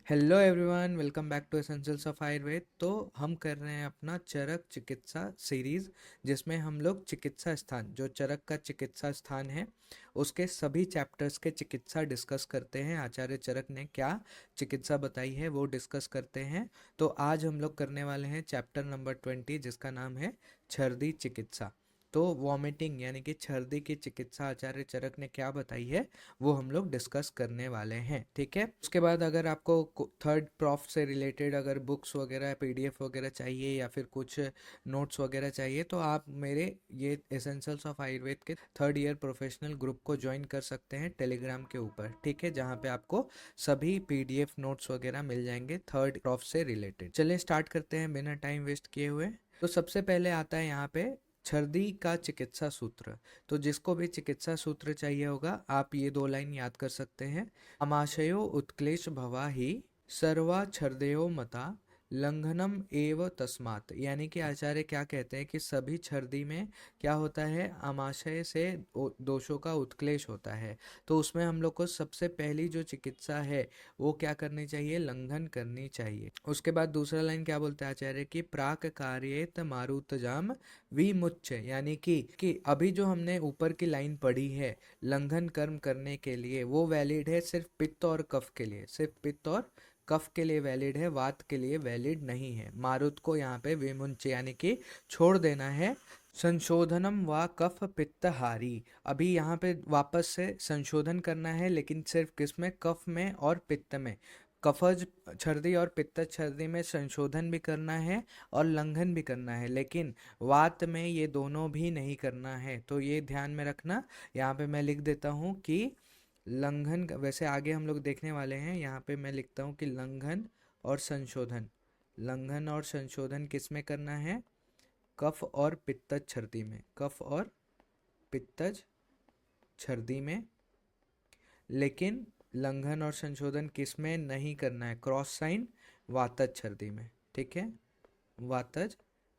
Hello everyone, welcome back to essentials of Ayurveda. तो हम कर रहे हैं अपना चरक चिकित्सा सीरीज, जिसमें हम लोग चिकित्सा स्थान, जो चरक का चिकित्सा स्थान है, उसके सभी चैप्टर्स के चिकित्सा डिस्कस करते हैं। आचार्य चरक ने क्या चिकित्सा बताई है वो डिस्कस करते हैं। तो आज हम लोग करने वाले हैं चैप्टर नंबर 20, जिसका नाम है छर्दी चिकित्सा। तो वॉमिटिंग यानी कि छर्दी की चिकित्सा आचार्य चरक ने क्या बताई है वो हम लोग डिस्कस करने वाले हैं। ठीक है, उसके बाद अगर आपको थर्ड प्रॉफ से रिलेटेड अगर बुक्स वगैरह पीडीएफ वगैरह चाहिए या फिर कुछ नोट्स वगैरह चाहिए तो आप मेरे ये एसेंशियल्स ऑफ आयुर्वेद के थर्ड ईयर प्रोफेशनल ग्रुप को ज्वाइन कर सकते हैं टेलीग्राम के ऊपर। ठीक है, जहाँ पे आपको सभी पीडीएफ नोट्स वगैरह मिल जाएंगे थर्ड प्रॉफ से रिलेटेड। चलिए स्टार्ट करते हैं बिना टाइम वेस्ट किए हुए। तो सबसे पहले आता है यहाँ पे छर्दी का चिकित्सा सूत्र। तो जिसको भी चिकित्सा सूत्र चाहिए होगा आप ये दो लाइन याद कर सकते हैं। अमाशयो उत्क्लेश भवा ही सर्वा छर्दयो मता लंघनम एव तस्मात्। यानी कि आचार्य क्या कहते हैं कि सभी छर्दी में क्या होता है, आमाशय से दोषों का उत्क्लेश होता है। तो उसमें हम लोग को सबसे पहली जो चिकित्सा है वो क्या करनी चाहिए, लंघन करनी चाहिए। उसके बाद दूसरा लाइन क्या बोलते हैं आचार्य की, प्राक कार्येत मारुतजाम विमुच्य। यानी कि अभी जो हमने ऊपर की लाइन पढ़ी है लंघन कर्म करने के लिए, वो वैलिड है सिर्फ पित्त और कफ के लिए, सिर्फ पित्त और कफ के लिए वैलिड है, वात के लिए वैलिड नहीं है। मारुत को यहाँ पे विमुंच यानी कि छोड़ देना है। संशोधनम व कफ पित्तहारी, अभी यहाँ पे वापस से संशोधन करना है, लेकिन सिर्फ किस में, कफ में और पित्त में। कफज छर्दी और पित्त छर्दी में संशोधन भी करना है और लंघन भी करना है, लेकिन वात में ये दोनों भी नहीं करना है। तो ये ध्यान में रखना। यहाँ पे मैं लिख देता हूँ कि लंघन, वैसे आगे हम लोग देखने वाले हैं, यहाँ पे मैं लिखता हूँ कि लंघन और संशोधन, लंघन और संशोधन किस में करना है, कफ और पित्तज छर्दी में, कफ और पित्तज छर्दी में। लेकिन लंघन और संशोधन किस में नहीं करना है, क्रॉस साइन वातज छर्दी में। ठीक है, वातज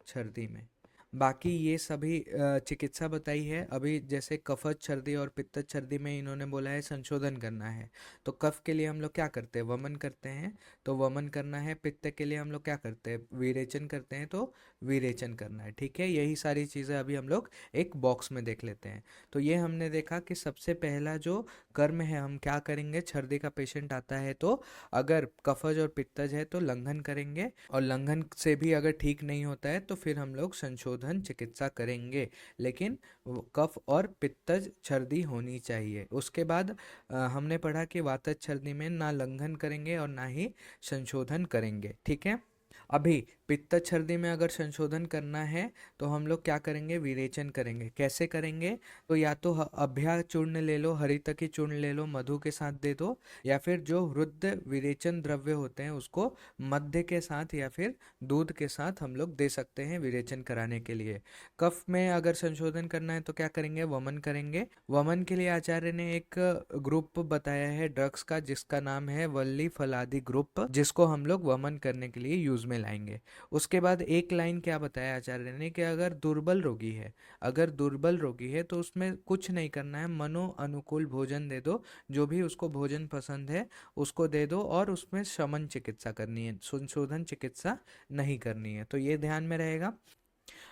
छर्दी में। बाकी ये सभी चिकित्सा बताई है। अभी जैसे कफज छर्दी और पित्तज छर्दी में इन्होंने बोला है संशोधन करना है, तो कफ के लिए हम लोग क्या करते हैं, वमन करते हैं, तो वमन करना है। पित्त के लिए हम लोग क्या करते हैं, विरेचन करते हैं, तो विरेचन करना है। ठीक है, यही सारी चीज़ें अभी हम लोग एक बॉक्स में देख लेते हैं। तो ये हमने देखा कि सबसे पहला जो कर्म है हम क्या करेंगे, छर्दी का पेशेंट आता है तो अगर कफज और पित्तज है तो लंघन करेंगे, और लंघन से भी अगर ठीक नहीं होता है तो फिर हम लोग संशोधन चिकित्सा करेंगे, लेकिन कफ और पित्तज छर्दी होनी चाहिए। उसके बाद हमने पढ़ा कि वातज छर्दी में ना लंघन करेंगे और ना ही संशोधन करेंगे। ठीक है, अभी पित्त छर्दी में अगर संशोधन करना है तो हम लोग क्या करेंगे, विरेचन करेंगे। कैसे करेंगे, तो या तो अभ्या चूर्ण ले लो, हरितकी चूर्ण ले लो, मधु के साथ दे दो, या फिर जो वृद्ध विरेचन द्रव्य होते हैं उसको मध्य के साथ या फिर दूध के साथ हम लोग दे सकते हैं विरेचन कराने के लिए। कफ में अगर संशोधन करना है तो क्या करेंगे, वमन करेंगे। वमन के लिए आचार्य ने एक ग्रुप बताया है ड्रग्स का, जिसका नाम है वल्ली फलादि ग्रुप, जिसको हम लोग वमन करने के लिए यूज में लाएंगे। उसके बाद एक लाइन क्या बताया आचार्य ने कि अगर दुर्बल रोगी है, अगर दुर्बल रोगी है तो उसमें कुछ नहीं करना है, मनो अनुकूल भोजन दे दो, जो भी उसको भोजन पसंद है उसको दे दो, और उसमें शमन चिकित्सा करनी है, संशोधन चिकित्सा नहीं करनी है। तो ये ध्यान में रहेगा।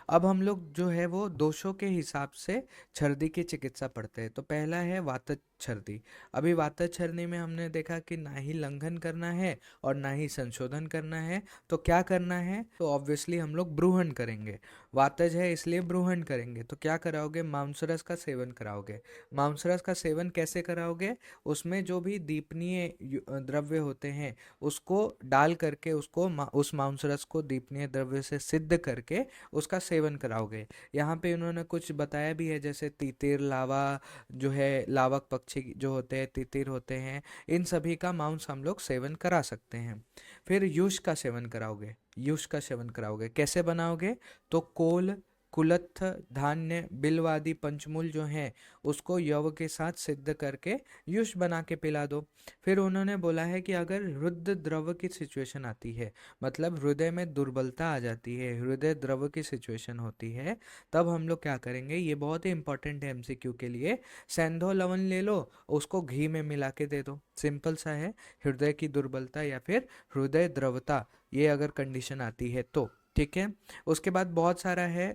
अब हम लोग जो है वो दोषों के हिसाब से छर्दी की चिकित्सा पढ़ते हैं। तो पहला है वातज छर्दी। अभी वातज छर्दी में हमने देखा कि ना ही लंघन करना है और ना ही संशोधन करना है। तो क्या करना है, तो ऑब्वियसली हम लोग ब्रूहण करेंगे। वातज है इसलिए ब्रूहण करेंगे। तो क्या कराओगे, मांसरस का सेवन कराओगे। मांसरस का सेवन कैसे कराओगे, उसमें जो भी दीपनीय द्रव्य होते हैं उसको डाल करके उसको उस मांसरस को दीपनीय द्रव्य से सिद्ध करके उसका सेवन कराओगे। यहाँ पे उन्होंने कुछ बताया भी है, जैसे तीतिर, लावा, जो है लावक पक्षी जो होते हैं, तीतिर होते हैं, इन सभी का मांस हम लोग सेवन करा सकते हैं। फिर युष का सेवन कराओगे। युष का सेवन कराओगे कैसे बनाओगे, तो कोल, कुलत्थ, धान्य, बिलवादी पंचमूल जो हैं उसको यव के साथ सिद्ध करके युष बना के पिला दो। फिर उन्होंने बोला है कि अगर हृदय द्रव की सिचुएशन आती है, मतलब हृदय में दुर्बलता आ जाती है, हृदय द्रव की सिचुएशन होती है, तब हम लोग क्या करेंगे, ये बहुत ही इंपॉर्टेंट है एमसीक्यू के लिए। सेंधो लवण ले लो, उसको घी में मिला के दे दो, सिंपल सा है। हृदय की दुर्बलता या फिर हृदय द्रवता, ये अगर कंडीशन आती है तो ठीक है। उसके बाद बहुत सारा है,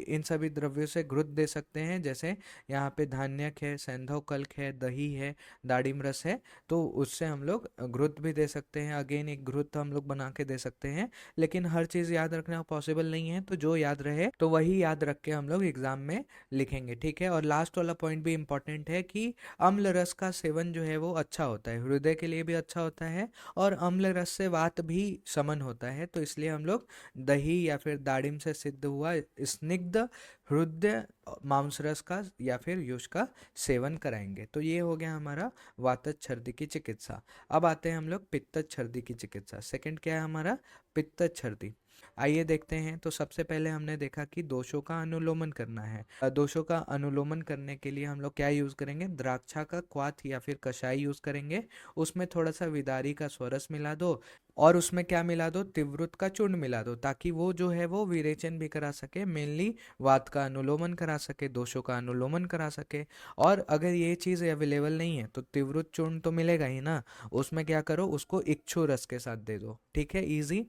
इन सभी द्रव्यों से घृत दे सकते हैं, जैसे यहाँ पे धान्यक है, सेंधव कल्क है, दही है, दाड़िम रस है, तो उससे हम लोग घृत भी दे सकते हैं। अगेन एक घृत हम लोग बना के दे सकते हैं, लेकिन हर चीज़ याद रखना पॉसिबल नहीं है, तो जो याद रहे तो वही याद रख के हम लोग एग्जाम में लिखेंगे, ठीक है। और लास्ट वाला पॉइंट भी इंपॉर्टेंट है कि अम्ल रस का सेवन जो है वो अच्छा होता है, हृदय के लिए भी अच्छा होता है, और अम्ल रस से वात भी शमन होता है, तो इसलिए हम लोग दही या फिर दाड़िम से सिद्ध हुआ स्निग्ध हृदय मांस रस का या फिर युष का सेवन कराएंगे। तो ये हो गया हमारा वातज छर्दी की चिकित्सा। अब आते हैं हम लोग पित्तज छर्दी की चिकित्सा। सेकंड क्या है हमारा, पित्तज छर्दी। आइए देखते हैं। तो सबसे पहले हमने देखा कि दोषों का अनुलोमन करना है। दोषों का अनुलोमन करने के लिए हम लोग क्या यूज करेंगे, द्राक्षा का क्वाथ या फिर कषाय यूज करेंगे। उसमें थोड़ा सा विदारी का स्वरस मिला दो, और उसमें क्या मिला दो, तिव्रुत का चूर्ण मिला दो, ताकि वो जो है वो विरेचन भी करा सके, मेनली वात का अनुलोमन करा सके, दोषों का अनुलोमन करा सके। और अगर ये चीज़ अवेलेबल नहीं है तो तिव्रुत चूर्ण तो मिलेगा ही ना, उसमें क्या करो, उसको इक्षु रस के साथ दे दो, ठीक है, इजी।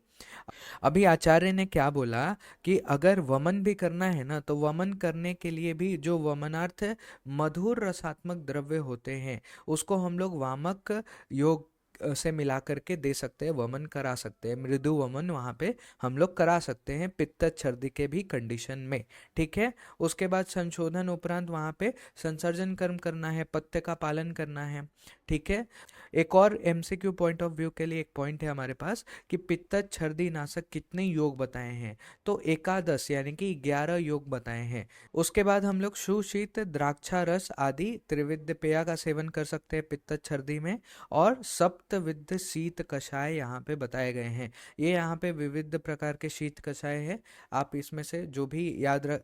अभी आचार्य ने क्या बोला कि अगर वमन भी करना है ना, तो वमन करने के लिए भी जो वमनार्थ मधुर रसात्मक द्रव्य होते हैं उसको हम लोग वामक योग से मिला करके दे सकते हैं, वमन करा सकते हैं, मृदु वमन वहाँ पे हम लोग करा सकते हैं पित्त छर्दी के भी कंडीशन में, ठीक है। उसके बाद संशोधन उपरांत वहाँ पे संसर्जन कर्म करना है, पथ्य का पालन करना है, ठीक है। एक और एमसीक्यू पॉइंट ऑफ व्यू के लिए एक पॉइंट है हमारे पास कि पित्तज छर्दी नाशक कितने योग बताए हैं, तो एकादश यानी कि 11 योग बताए हैं। उसके बाद हम लोग सुशीत द्राक्षा रस आदि त्रिविध पेय का सेवन कर सकते हैं पित्तज छर्दी में, और सप्तविध शीत कषाय यहाँ पे बताए गए हैं। ये यहाँ पे विविध प्रकार के शीत कषाय है, आप इसमें से जो भी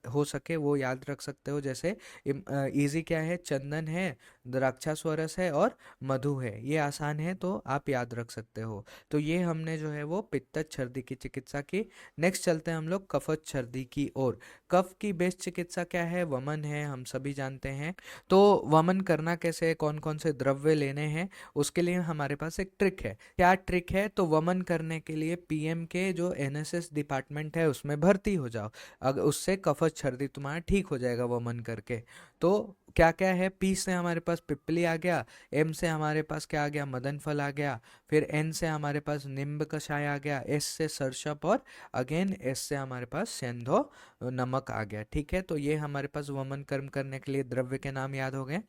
हो सके वो याद रख सकते हो। जैसे इजी क्या है, चंदन है, द्राक्षा स्वरस है और मधु है, ये आसान है तो आप याद रख सकते हो। तो ये हमने जो है वो पित्तज छर्दी की चिकित्सा की। नेक्स्ट चलते हैं हम लोग कफज छर्दी की ओर। कफ की बेस्ट चिकित्सा क्या है, वमन है, हम सभी जानते हैं। तो वमन करना कैसे है, कौन कौन से द्रव्य लेने हैं, उसके लिए हमारे पास एक ट्रिक है। क्या ट्रिक है, तो वमन करने के लिए पीएम के जो एनएसएस डिपार्टमेंट है उसमें भर्ती हो जाओ, अगर उससे कफज छर्दी तुम्हारा ठीक हो जाएगा वमन करके। तो क्या क्या है, पी से हमारे पास पिपली आ गया, एम से हमारे पास क्या आ गया, मदन फल आ गया, फिर एन से हमारे पास निम्ब कषाय आ गया, एस से सरसप, और अगेन एस से हमारे पास सेंधो नमक आ गया, ठीक है। तो ये हमारे पास वमन कर्म करने के लिए द्रव्य के नाम याद हो गए।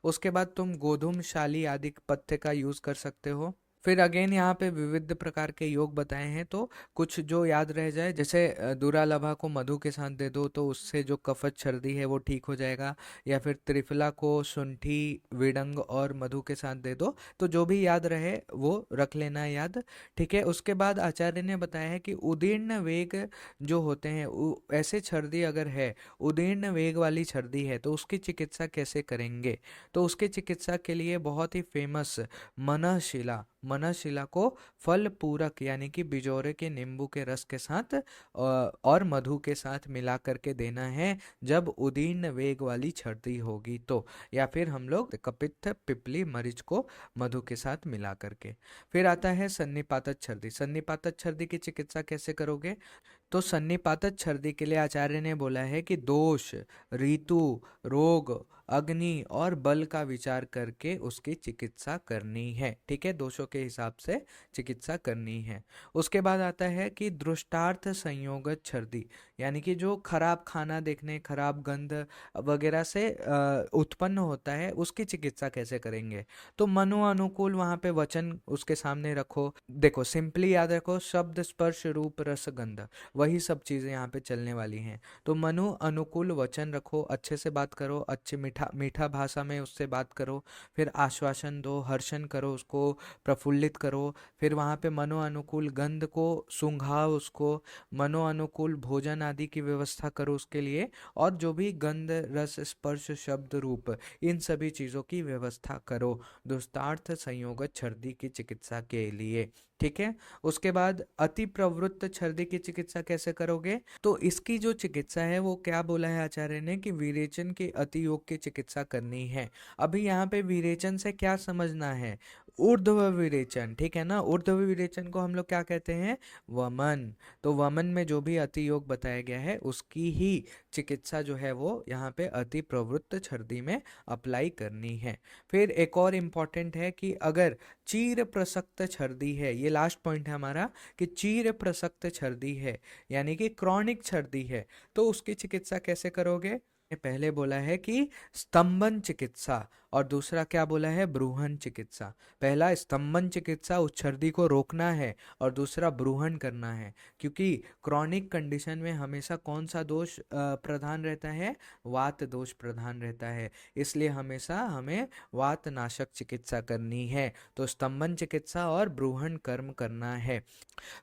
उसके बाद तुम गोधूम शाली आदि पत्ते का यूज कर सकते हो। फिर अगेन यहाँ पे विविध प्रकार के योग बताए हैं, तो कुछ जो याद रह जाए, जैसे दुरालभा को मधु के साथ दे दो तो उससे जो कफज छर्दी है वो ठीक हो जाएगा, या फिर त्रिफला को शुंठी विडंग और मधु के साथ दे दो, तो जो भी याद रहे वो रख लेना याद, ठीक है। उसके बाद आचार्य ने बताया है कि उदीर्ण वेग जो होते हैं, ऐसे छर्दी अगर है, उदीर्ण वेग वाली छर्दी है, तो उसकी चिकित्सा कैसे करेंगे, तो उसकी चिकित्सा के लिए बहुत ही फेमस मनशिला, मनशिला को फल पूरक यानी कि बिजोरे के नींबू के रस के साथ और मधु के साथ मिला करके देना है जब उदीर्ण वेग वाली छर्दी होगी तो, या फिर हम लोग कपित्थ पिपली मरीच को मधु के साथ मिला करके। फिर आता है सन्निपातज छर्दी। सन्निपातज छर्दी की चिकित्सा कैसे करोगे, तो सन्निपातज छर्दी के लिए आचार्य ने बोला है कि दोष, ऋतु, रोग, अग्नि और बल का विचार करके उसकी चिकित्सा करनी है, ठीक है, दोषों के हिसाब से चिकित्सा करनी है। उसके बाद आता है कि दृष्टार्थ संयोगत छर्दी, यानी कि जो खराब खाना देखने, खराब गंध वगैरह से उत्पन्न होता है, उसकी चिकित्सा कैसे करेंगे, तो मनु अनुकूल वहाँ पे वचन उसके सामने रखो। देखो सिंपली याद रखो, शब्द स्पर्श रूप रस गंध, वही सब चीज़ें यहाँ पे चलने वाली हैं। तो मनु अनुकूल वचन रखो, अच्छे से बात करो, अच्छे मीठा मीठा भाषा में उससे बात करो, फिर आश्वासन दो, हर्षण करो, उसको प्रफुल्लित करो, फिर वहाँ पे मनो अनुकूल गंध को सूंघाओ, उसको मनो अनुकूल भोजन आदि की व्यवस्था करो उसके लिए, और जो भी गंध रस स्पर्श शब्द रूप इन सभी चीज़ों की व्यवस्था करो दुस्तार्थ संयोग छर्दी की चिकित्सा के लिए। ठीक है। उसके बाद अति प्रवृत्त छर्दी की चिकित्सा कैसे करोगे? तो इसकी जो चिकित्सा है वो क्या बोला है आचार्य ने कि विरेचन के अति योग की चिकित्सा करनी है। अभी यहाँ पे विरेचन से क्या समझना है? ऊर्ध्व विरेचन, ठीक है ना। ऊर्ध्व विरेचन को हम लोग क्या कहते हैं? वमन। तो वमन में जो भी अति योग बताया गया है उसकी ही चिकित्सा जो है वो यहाँ पे अति प्रवृत्त छर्दी में अप्लाई करनी है। फिर एक और इम्पॉर्टेंट है कि अगर चीर प्रसक्त छर्दी है, ये लास्ट पॉइंट है हमारा, कि चीर प्रसक्त छर्दी है यानी कि क्रॉनिक छर्दी है, तो उसकी चिकित्सा कैसे करोगे? पहले बोला है कि स्तंभन चिकित्सा, और दूसरा क्या बोला है? ब्रूहन चिकित्सा। पहला स्तंभन चिकित्सा, उस छर्दी को रोकना है, और दूसरा ब्रूहन करना है। क्योंकि क्रॉनिक कंडीशन में हमेशा कौन सा दोष प्रधान रहता है? वात दोष प्रधान रहता है, इसलिए हमेशा हमें वात नाशक चिकित्सा करनी है। तो स्तंभन चिकित्सा और ब्रूहन कर्म करना है।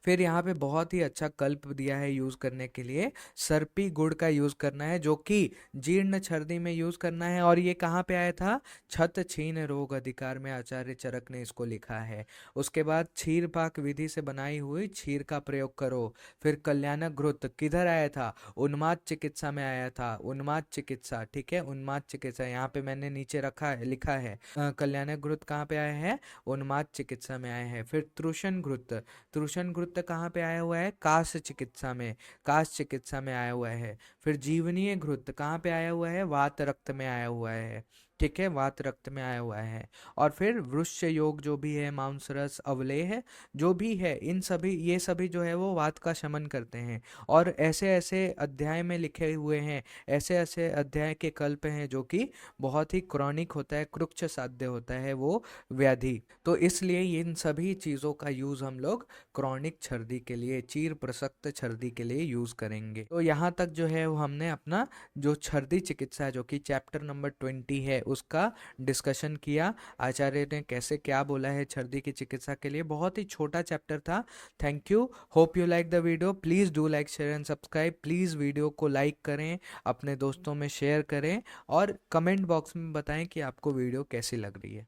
फिर यहाँ पे बहुत ही अच्छा कल्प दिया है यूज करने के लिए, सर्पी गुड़ का यूज करना है, जो कि जीर्ण छर्दी में यूज करना है। और ये कहाँ पे आया था? छत छीन रोग अधिकार में आचार्य चरक ने इसको लिखा है। उसके बाद क्षीर पाक विधि से बनाई हुई क्षीर का प्रयोग करो। फिर कल्याणक घृत किधर आया था? उन्माद चिकित्सा में आया था। उन्माद चिकित्सा, ठीक है, उन्माद चिकित्सा यहाँ पे मैंने नीचे रखा है, लिखा है। कल्याणक घृत कहाँ पे आया है? उन्माद चिकित्सा में आया है। फिर तृषण घृत, तृषण घृत कहाँ पे आया हुआ है? काश चिकित्सा में, काश चिकित्सा में आया हुआ है। फिर जीवनीय घृत कहाँ पे आया हुआ है? वात रक्त में आया हुआ है, ठीक है, वात रक्त में आया हुआ है। और फिर वृश्य योग जो भी है, मांसरस अवलेह है, जो भी है, इन सभी ये सभी जो है वो वात का शमन करते हैं। और ऐसे ऐसे अध्याय में लिखे हुए हैं, ऐसे ऐसे अध्याय के कल्प हैं जो कि बहुत ही क्रॉनिक होता है, कृच्छ साध्य होता है वो व्याधि। तो इसलिए इन सभी चीज़ों का यूज़ हम लोग क्रॉनिक छर्दी के लिए, चीर प्रसक्त छर्दी के लिए यूज़ करेंगे। तो यहाँ तक जो है वो हमने अपना जो छर्दी चिकित्सा है, जो कि चैप्टर नंबर 20 है, उसका डिस्कशन किया। आचार्य ने कैसे क्या बोला है छर्दी की चिकित्सा के लिए। बहुत ही छोटा चैप्टर था। Thank you, hope you like the video. Please do like, share and subscribe. Please video को लाइक करें, अपने दोस्तों में शेयर करें, और कमेंट बॉक्स में बताएं कि आपको वीडियो कैसी लग रही है।